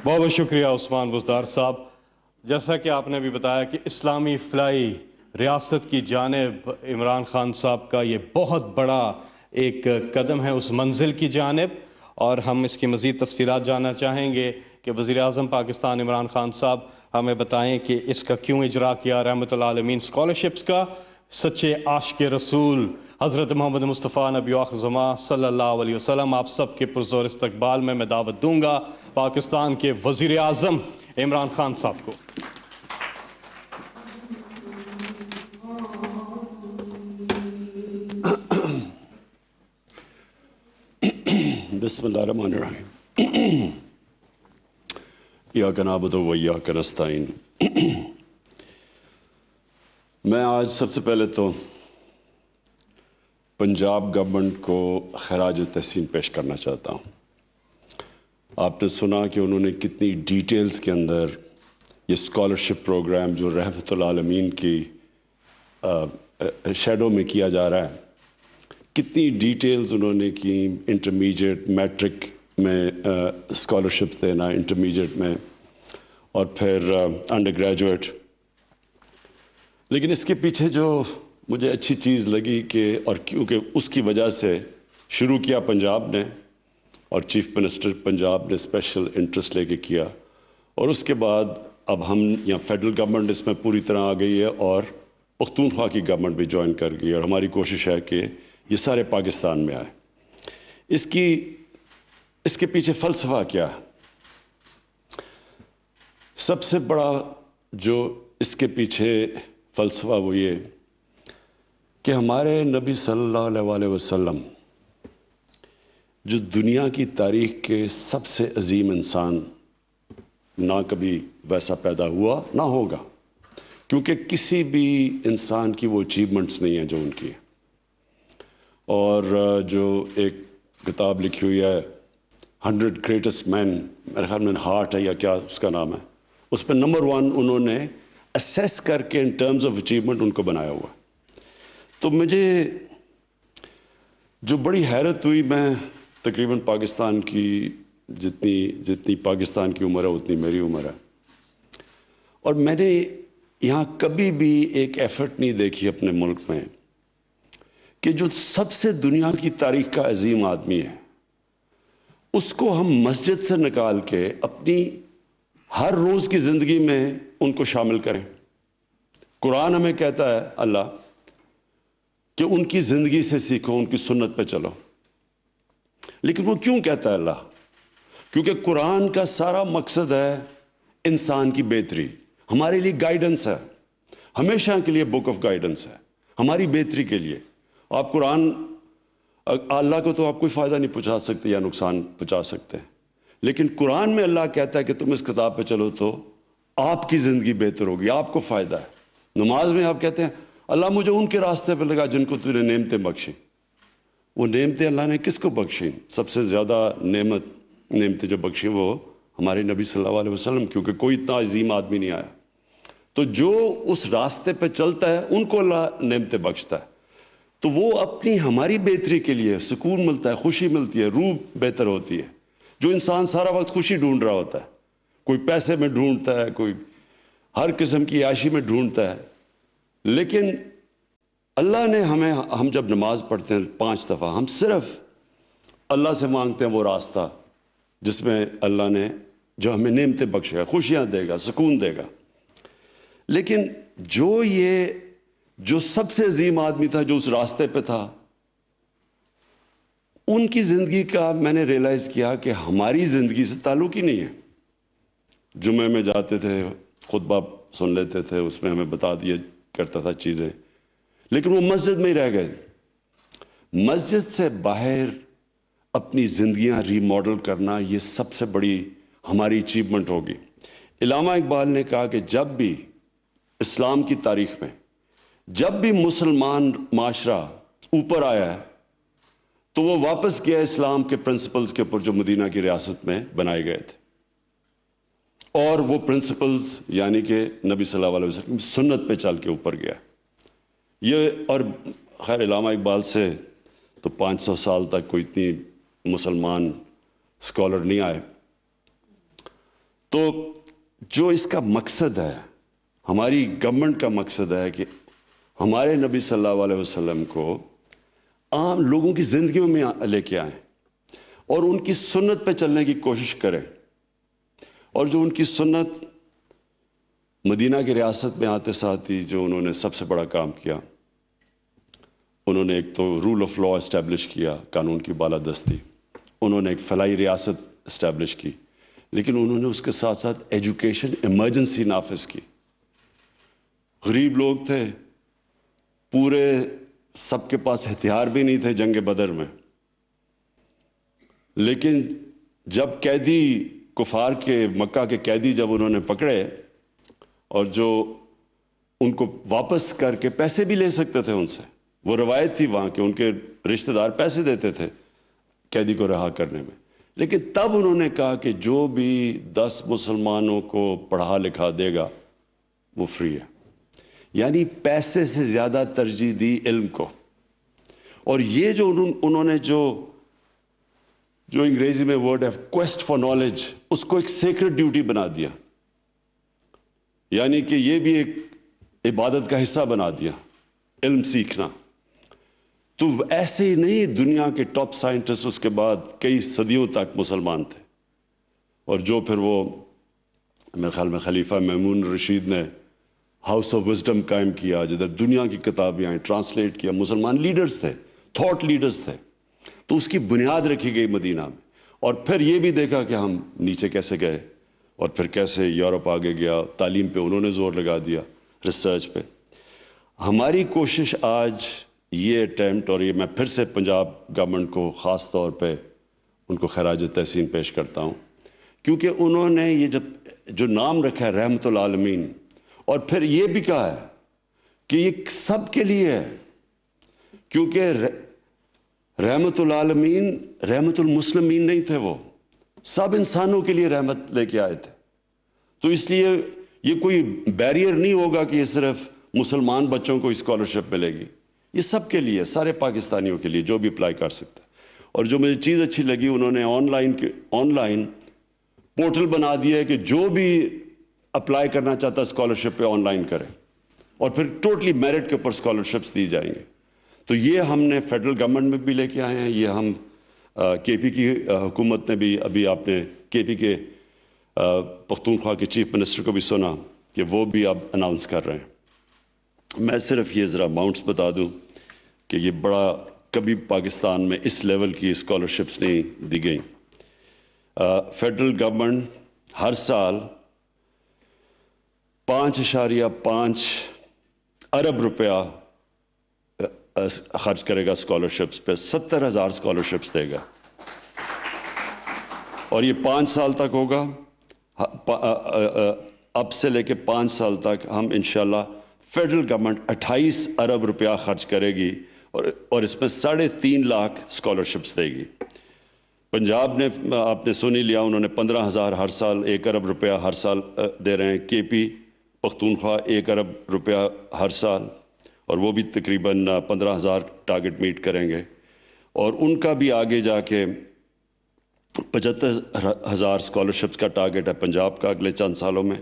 بہت بہت شکریہ عثمان بزدار صاحب. جیسا کہ آپ نے بھی بتایا کہ اسلامی فلائی ریاست کی جانب عمران خان صاحب کا یہ بہت بڑا ایک قدم ہے اس منزل کی جانب، اور ہم اس کی مزید تفصیلات جاننا چاہیں گے کہ وزیر اعظم پاکستان عمران خان صاحب ہمیں بتائیں کہ اس کا کیوں اجرا کیا رحمت العالمین اسکالرشپس کا. سچے عاشق رسول حضرت محمد مصطفیٰ نبی آخر زمان صلی اللہ علیہ وسلم، آپ سب کے پرزور استقبال میں دعوت دوں گا پاکستان کے وزیر اعظم عمران خان صاحب کو. بسم اللہ الرحمن الرحیم. ایاک نعبد و ایاک نستعین. میں آج سب سے پہلے تو پنجاب گورنمنٹ کو خراج تحسین پیش کرنا چاہتا ہوں. آپ نے سنا کہ انہوں نے کتنی ڈیٹیلز کے اندر یہ اسکالرشپ پروگرام جو رحمت العالمین کی شیڈو میں کیا جا رہا ہے، کتنی ڈیٹیلز انہوں نے کی. انٹرمیڈیٹ میٹرک میں اسکالرشپس دینا، انٹرمیڈیٹ میں، اور پھر انڈر گریجویٹ. لیکن اس کے پیچھے جو مجھے اچھی چیز لگی کہ، اور کیونکہ اس کی وجہ سے شروع کیا پنجاب نے، اور چیف منسٹر پنجاب نے اسپیشل انٹرسٹ لے کے کیا، اور اس کے بعد اب ہم یہاں فیڈرل گورنمنٹ اس میں پوری طرح آ گئی ہے، اور پختونخوا کی گورنمنٹ بھی جوائن کر گئی، اور ہماری کوشش ہے کہ یہ سارے پاکستان میں آئے. اس کے پیچھے فلسفہ کیا ہے؟ سب سے بڑا جو اس کے پیچھے فلسفہ وہ یہ کہ ہمارے نبی صلی اللہ علیہ وسلم جو دنیا کی تاریخ کے سب سے عظیم انسان، نہ کبھی ویسا پیدا ہوا نہ ہوگا، کیونکہ کسی بھی انسان کی وہ اچیومنٹس نہیں ہیں جو ان کی ہیں. اور جو ایک کتاب لکھی ہوئی ہے 100 گریٹسٹ مین، میرے خیال میں ہارٹ ہے یا کیا اس کا نام ہے، اس پہ نمبر 1 انہوں نے اسیس کر کے in terms of achievement in کو بنایا ہوا. تو مجھے جو بڑی حیرت ہوئی، میں تقریباً پاکستان کی جتنی پاکستان کی عمر ہے اتنی میری عمر ہے، اور میں نے یہاں کبھی بھی ایک ایفرٹ نہیں دیکھی اپنے ملک میں کہ جو سب سے دنیا کی تاریخ کا عظیم آدمی ہے اس کو ہم مسجد سے نکال کے اپنی ہر روز کی زندگی میں ان کو شامل کریں. قرآن ہمیں کہتا ہے اللہ کہ ان کی زندگی سے سیکھو، ان کی سنت پہ چلو. لیکن وہ کیوں کہتا ہے اللہ؟ کیونکہ قرآن کا سارا مقصد ہے انسان کی بہتری، ہمارے لیے گائیڈنس ہے، ہمیشہ کے لیے بک آف گائیڈنس ہے ہماری بہتری کے لیے. آپ قرآن، اللہ کو تو آپ کوئی فائدہ نہیں پہنچا سکتے یا نقصان پہنچا سکتے ہیں، لیکن قرآن میں اللہ کہتا ہے کہ تم اس کتاب پہ چلو تو آپ کی زندگی بہتر ہوگی، آپ کو فائدہ ہے. نماز میں آپ کہتے ہیں اللہ مجھے ان کے راستے پہ لگا جن کو تو نے نعمتیں بخشی. وہ نعمتیں اللہ نے کس کو بخشی؟ سب سے زیادہ نعمتیں جو بخشی وہ ہمارے نبی صلی اللہ علیہ وسلم، کیونکہ کوئی اتنا عظیم آدمی نہیں آیا. تو جو اس راستے پہ چلتا ہے ان کو اللہ نعمتیں بخشتا ہے. تو وہ اپنی ہماری بہتری کے لیے سکون ملتا ہے، خوشی ملتی ہے، روح بہتر ہوتی ہے. جو انسان سارا وقت خوشی ڈھونڈ رہا ہوتا ہے، کوئی پیسے میں ڈھونڈتا ہے، کوئی ہر قسم کی عیاشی میں ڈھونڈتا ہے، لیکن اللہ نے ہم جب نماز پڑھتے ہیں 5 دفعہ، ہم صرف اللہ سے مانگتے ہیں وہ راستہ جس میں اللہ نے جو ہمیں نعمتیں بخشے گا، خوشیاں دے گا، سکون دے گا. لیکن جو سب سے عظیم آدمی تھا، جو اس راستے پہ تھا، ان کی زندگی کا میں نے ریئلائز کیا کہ ہماری زندگی سے تعلق ہی نہیں ہے. جمعے میں جاتے تھے، خطبہ سن لیتے تھے، اس میں ہمیں بتا دیا کرتا تھا چیزیں، لیکن وہ مسجد میں ہی رہ گئے. مسجد سے باہر اپنی زندگیاں ری ماڈل کرنا، یہ سب سے بڑی ہماری اچیومنٹ ہوگی. علامہ اقبال نے کہا کہ جب بھی اسلام کی تاریخ میں جب بھی مسلمان معاشرہ اوپر آیا ہے تو وہ واپس گیا اسلام کے پرنسپلز کے اوپر جو مدینہ کی ریاست میں بنائے گئے تھے، اور وہ پرنسپلز یعنی کہ نبی صلی اللہ علیہ وسلم کی سنت پہ چل کے اوپر گیا. یہ اور خیر علامہ اقبال سے تو 500 سال تک کوئی اتنی مسلمان اسکالر نہیں آئے، تو جو اس کا مقصد ہے، ہماری گورنمنٹ کا مقصد ہے کہ ہمارے نبی صلی اللہ علیہ وسلم کو عام لوگوں کی زندگیوں میں لے کے آئیں اور ان کی سنت پہ چلنے کی کوشش کریں. اور جو ان کی سنت مدینہ کی ریاست میں آتے ساتھ ہی جو انہوں نے سب سے بڑا کام کیا، انہوں نے ایک تو رول آف لا اسٹیبلش کیا، قانون کی بالادستی. انہوں نے ایک فلاحی ریاست اسٹیبلش کی، لیکن انہوں نے اس کے ساتھ ساتھ ایجوکیشن ایمرجنسی نافذ کی. غریب لوگ تھے، پورے سب کے پاس ہتھیار بھی نہیں تھے جنگ بدر میں، لیکن جب قیدی کفار کے مکہ کے قیدی جب انہوں نے پکڑے اور جو ان کو واپس کر کے پیسے بھی لے سکتے تھے ان سے، وہ روایت تھی وہاں کہ ان کے رشتہ دار پیسے دیتے تھے قیدی کو رہا کرنے میں، لیکن تب انہوں نے کہا کہ جو بھی 10 مسلمانوں کو پڑھا لکھا دے گا وہ فری ہے. یعنی پیسے سے زیادہ ترجیح دی علم کو. اور یہ جو انہوں نے جو انگریزی میں ورڈ ہے کویسٹ فار نالج، اس کو ایک سیکرڈ ڈیوٹی بنا دیا، یعنی کہ یہ بھی ایک عبادت کا حصہ بنا دیا علم سیکھنا. تو ایسے ہی نہیں، دنیا کے ٹاپ سائنٹسٹ اس کے بعد کئی صدیوں تک مسلمان تھے، اور جو پھر وہ میرے خیال میں خلیفہ مامون رشید نے ہاؤس آف وزڈم قائم کیا، جدھر دنیا کی کتابیں آئیں، ٹرانسلیٹ کیا. مسلمان لیڈرز تھے، تھاٹ لیڈرز تھے. تو اس کی بنیاد رکھی گئی مدینہ میں. اور پھر یہ بھی دیکھا کہ ہم نیچے کیسے گئے، اور پھر کیسے یورپ آگے گیا. تعلیم پہ انہوں نے زور لگا دیا، ریسرچ پہ. ہماری کوشش آج یہ اٹیمپٹ، اور یہ میں پھر سے پنجاب گورنمنٹ کو خاص طور پہ ان کو خراج تحسین پیش کرتا ہوں، کیونکہ انہوں نے یہ جو نام رکھا ہے رحمت العالمین، اور پھر یہ بھی کہا ہے کہ یہ سب کے لیے ہے، کیونکہ رحمت العالمین رحمت المسلمین نہیں تھے، وہ سب انسانوں کے لیے رحمت لے کے آئے تھے. تو اس لیے یہ کوئی بیریئر نہیں ہوگا کہ یہ صرف مسلمان بچوں کو اسکالرشپ ملے گی. یہ سب کے لیے، سارے پاکستانیوں کے لیے جو بھی اپلائی کر سکتا ہے. اور جو مجھے چیز اچھی لگی، انہوں نے آن لائن پورٹل بنا دیا ہے کہ جو بھی اپلائی کرنا چاہتا ہے اسکالرشپ پہ آن لائن کرے، اور پھر ٹوٹلی میرٹ کے اوپر اسکالرشپس دی جائیں گے. تو یہ ہم نے فیڈرل گورنمنٹ میں بھی لے کے آئے ہیں. یہ ہم کے پی کی حکومت نے بھی، ابھی آپ نے کے پی کے پختونخوا کے چیف منسٹر کو بھی سنا کہ وہ بھی اب اناؤنس کر رہے ہیں. میں صرف یہ ذرا اماؤنٹس بتا دوں کہ یہ بڑا، کبھی پاکستان میں اس لیول کی اسکالرشپس نہیں دی گئیں. فیڈرل گورنمنٹ ہر سال 5.5 ارب روپیہ خرچ کرے گا اسکالرشپس پہ. 70,000 اسکالرشپس دے گا، اور یہ 5 سال تک ہوگا. اب سے لے کے 5 سال تک ہم انشاءاللہ فیڈرل گورنمنٹ 28 ارب روپیہ خرچ کرے گی، اور اس میں 3.5 لاکھ اسکالرشپس دے گی. پنجاب نے آپ نے سن ہی لیا، انہوں نے 15,000 ہر سال، 1 ارب روپیہ ہر سال دے رہے ہیں. کے پی پختونخوا 1 ارب روپیہ ہر سال، اور وہ بھی تقریباً 15,000 ٹارگٹ میٹ کریں گے. اور ان کا بھی آگے جا کے 75,000 اسکالرشپس کا ٹارگٹ ہے پنجاب کا اگلے چند سالوں میں.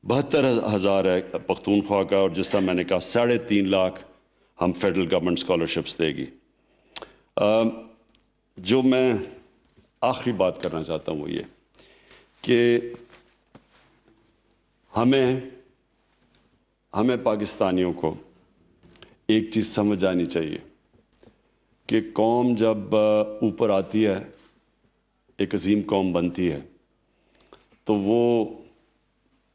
72,000 ہے پختونخوا کا، اور جس طرح میں نے کہا 3.5 لاکھ ہم فیڈرل گورنمنٹ اسکالرشپس دے گی. جو میں آخری بات کرنا چاہتا ہوں وہ یہ کہ ہمیں پاکستانیوں کو ایک چیز سمجھ آنی چاہیے کہ قوم جب اوپر آتی ہے، ایک عظیم قوم بنتی ہے، تو وہ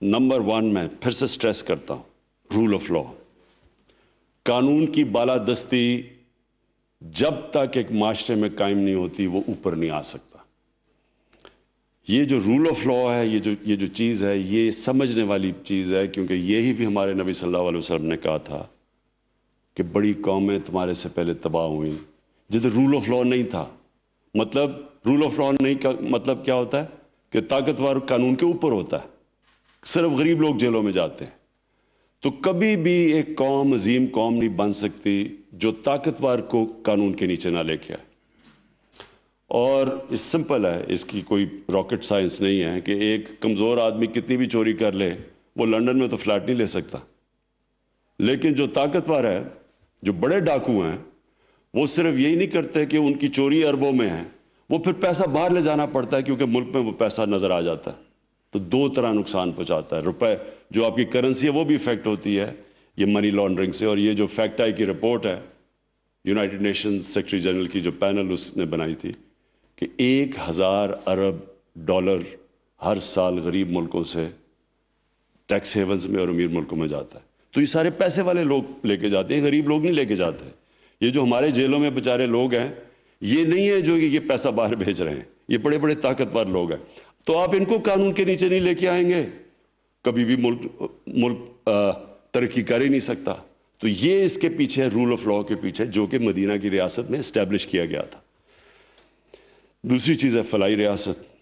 نمبر 1 میں پھر سے سٹریس کرتا ہوں، رول آف لا، قانون کی بالادستی جب تک ایک معاشرے میں قائم نہیں ہوتی وہ اوپر نہیں آ سکتا. یہ جو رول آف لا ہے، یہ جو چیز ہے، یہ سمجھنے والی چیز ہے، کیونکہ یہی بھی ہمارے نبی صلی اللہ علیہ وسلم نے کہا تھا کہ بڑی قومیں تمہارے سے پہلے تباہ ہوئیں جدھر رول آف لا نہیں تھا. مطلب رول آف لا نہیں کا مطلب کیا ہوتا ہے کہ طاقتور قانون کے اوپر ہوتا ہے، صرف غریب لوگ جیلوں میں جاتے ہیں. تو کبھی بھی ایک قوم عظیم قوم نہیں بن سکتی جو طاقتور کو قانون کے نیچے نہ لے کے آئے. اور اس سمپل ہے، اس کی کوئی راکٹ سائنس نہیں ہے کہ ایک کمزور آدمی کتنی بھی چوری کر لے وہ لنڈن میں تو فلیٹ نہیں لے سکتا، لیکن جو طاقتور ہے، جو بڑے ڈاکو ہیں، وہ صرف یہی نہیں کرتے کہ ان کی چوری اربوں میں ہے، وہ پھر پیسہ باہر لے جانا پڑتا ہے کیونکہ ملک میں وہ پیسہ نظر آ جاتا ہے، تو دو طرح نقصان پہنچاتا ہے۔ روپے جو آپ کی کرنسی ہے وہ بھی افیکٹ ہوتی ہے یہ منی لانڈرنگ سے، اور یہ جو فیکٹ آئی کی رپورٹ ہے یونائٹڈ نیشنز سیکرٹری جنرل کی جو پینل اس نے بنائی تھی کہ 1000 ارب ڈالر ہر سال غریب ملکوں سے ٹیکس ہیونز میں اور امیر ملکوں میں جاتا ہے، تو یہ سارے پیسے والے لوگ لے کے جاتے ہیں، غریب لوگ نہیں لے کے جاتے۔ یہ جو ہمارے جیلوں میں بیچارے لوگ ہیں یہ نہیں ہے جو یہ پیسہ باہر بھیج رہے ہیں، یہ بڑے بڑے طاقتور لوگ ہیں، تو آپ ان کو قانون کے نیچے نہیں لے کے آئیں گے، کبھی بھی ملک ترقی کر ہی نہیں سکتا۔ تو یہ اس کے پیچھے ہے، رول آف لاء کے پیچھے، جو کہ مدینہ کی ریاست میں اسٹیبلش کیا گیا تھا۔ دوسری چیز ہے فلاحی ریاست۔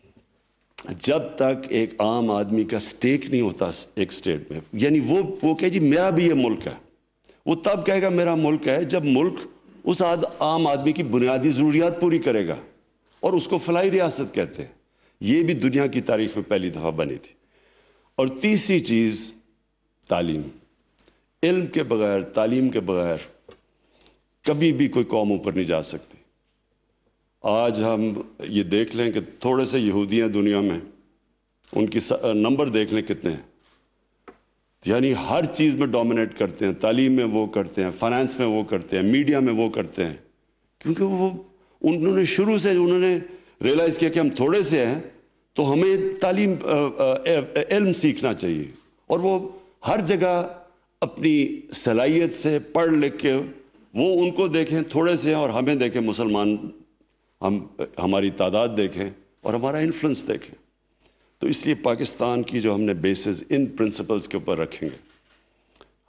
جب تک ایک عام آدمی کا سٹیک نہیں ہوتا ایک سٹیٹ میں، یعنی وہ کہے جی میرا بھی یہ ملک ہے، وہ تب کہے گا میرا ملک ہے جب ملک اس عام آدمی کی بنیادی ضروریات پوری کرے گا، اور اس کو فلاحی ریاست کہتے ہیں۔ یہ بھی دنیا کی تاریخ میں پہلی دفعہ بنی تھی۔ اور تیسری چیز تعلیم۔ علم کے بغیر، تعلیم کے بغیر کبھی بھی کوئی قوم اوپر نہیں جا سکتی۔ آج ہم یہ دیکھ لیں کہ تھوڑے سے یہودی ہیں دنیا میں، ان کی نمبر دیکھ لیں کتنے ہیں، یعنی ہر چیز میں ڈومینیٹ کرتے ہیں، تعلیم میں وہ کرتے ہیں، فائنانس میں وہ کرتے ہیں، میڈیا میں وہ کرتے ہیں، کیونکہ انہوں نے شروع سے ریلائز کیا کہ ہم تھوڑے سے ہیں تو ہمیں تعلیم علم سیکھنا چاہیے، اور وہ ہر جگہ اپنی صلاحیت سے پڑھ لکھ کے وہ ان کو دیکھیں تھوڑے سے ہیں، اور ہمیں دیکھیں مسلمان، ہماری تعداد دیکھیں اور ہمارا انفلوئنس دیکھیں۔ تو اس لیے پاکستان کی جو ہم نے بیسز ان پرنسپلز کے اوپر رکھیں گے،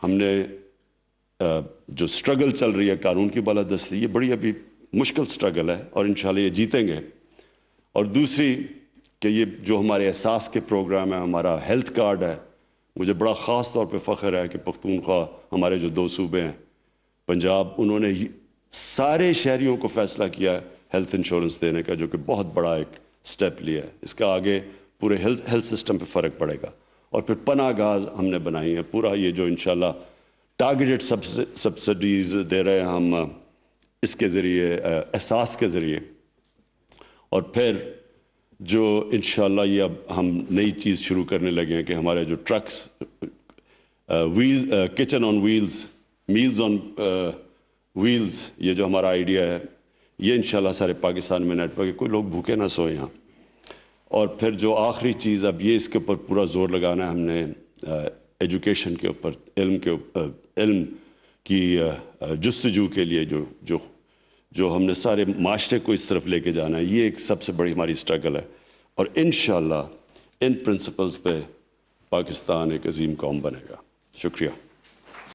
ہم نے جو سٹرگل چل رہی ہے قانون کی بالادستی، یہ بڑی ابھی مشکل سٹرگل ہے اور انشاءاللہ یہ جیتیں گے۔ اور دوسری کہ یہ جو ہمارے احساس کے پروگرام ہے، ہمارا ہیلتھ کارڈ ہے، مجھے بڑا خاص طور پہ فخر ہے کہ پختونخوا ہمارے جو 2 صوبے ہیں، پنجاب، انہوں نے سارے شہریوں کو فیصلہ کیا ہے ہیلتھ انشورنس دینے کا، جو کہ بہت بڑا ایک سٹیپ لیا ہے۔ اس کا آگے پورے ہیلتھ سسٹم پہ فرق پڑے گا۔ اور پھر پناہ گاہ ہم نے بنائی ہے، پورا یہ جو انشاءاللہ ٹارگیٹڈ سبسڈیز دے رہے ہیں ہم اس کے ذریعے، احساس کے ذریعے۔ اور پھر جو انشاءاللہ یہ اب ہم نئی چیز شروع کرنے لگے ہیں کہ ہمارے جو ٹرکس، کچن آن ویلز، میلز آن ویلز، یہ جو ہمارا آئیڈیا ہے، یہ انشاءاللہ سارے پاکستان میں نیٹ ورک ہے، کوئی لوگ بھوکے نہ سوئیں یہاں۔ اور پھر جو آخری چیز اب یہ اس کے اوپر پورا زور لگانا ہے ہم نے، ایجوکیشن کے اوپر، علم کی جستجو کے لیے جو ہم نے سارے معاشرے کو اس طرف لے کے جانا ہے، یہ ایک سب سے بڑی ہماری سٹرگل ہے۔ اور انشاءاللہ ان پرنسپلز پہ پاکستان ایک عظیم قوم بنے گا۔ شکریہ۔